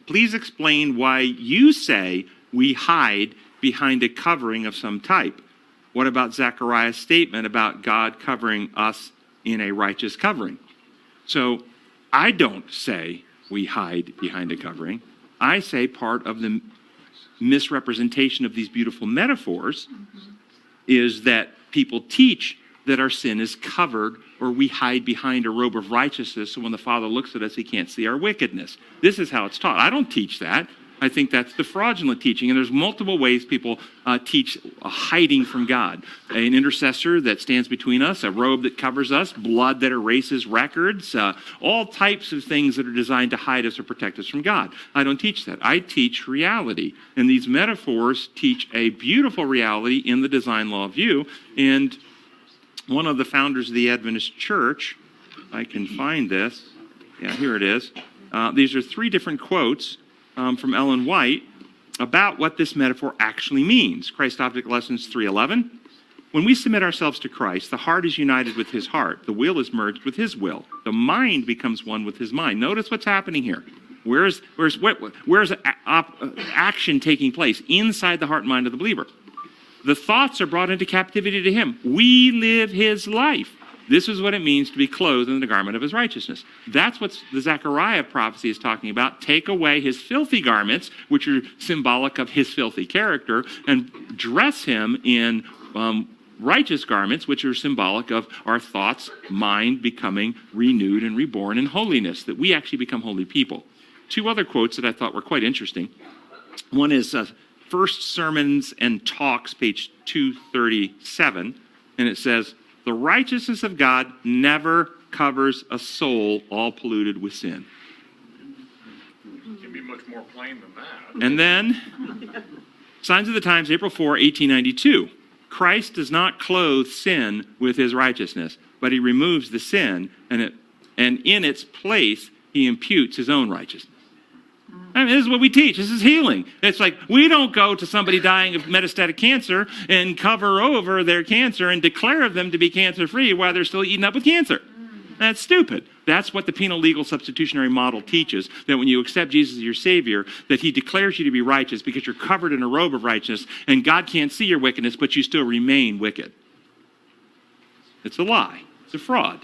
Please explain why you say we hide behind a covering of some type. What about Zechariah's statement about God covering us in a righteous covering? So I don't say we hide behind a covering. I say part of the misrepresentation of these beautiful metaphors is that people teach that our sin is covered, or we hide behind a robe of righteousness, so when the Father looks at us, he can't see our wickedness. This is how it's taught. I don't teach that. I think that's the fraudulent teaching, and there's multiple ways people teach hiding from God. An intercessor that stands between us, a robe that covers us, blood that erases records, all types of things that are designed to hide us or protect us from God. I don't teach that. I teach reality, and these metaphors teach a beautiful reality in the design law view, and one of the founders of the Adventist Church, I can find this. Yeah, here it is. These are 3 different quotes from Ellen White about what this metaphor actually means. Christ Object Lessons 3:11. When we submit ourselves to Christ, the heart is united with his heart. The will is merged with his will. The mind becomes one with his mind. Notice what's happening here. Where's action taking place? Inside the heart and mind of the believer. The thoughts are brought into captivity to him. We live his life. This is what it means to be clothed in the garment of his righteousness. That's what the Zechariah prophecy is talking about. Take away his filthy garments, which are symbolic of his filthy character, and dress him in righteous garments, which are symbolic of our thoughts, mind becoming renewed and reborn in holiness, that we actually become holy people. 2 other quotes that I thought were quite interesting. One is First Sermons and Talks, page 237, and it says, "The righteousness of God never covers a soul all polluted with sin." It can be much more plain than that. And then, Signs of the Times, April 4, 1892. "Christ does not clothe sin with his righteousness, but he removes the sin, and in its place he imputes his own righteousness." I mean, this is what we teach. This is healing. It's like we don't go to somebody dying of metastatic cancer and cover over their cancer and declare them to be cancer-free while they're still eaten up with cancer. That's stupid. That's what the penal legal substitutionary model teaches, that when you accept Jesus as your Savior, that he declares you to be righteous because you're covered in a robe of righteousness, and God can't see your wickedness, but you still remain wicked. It's a lie. It's a fraud.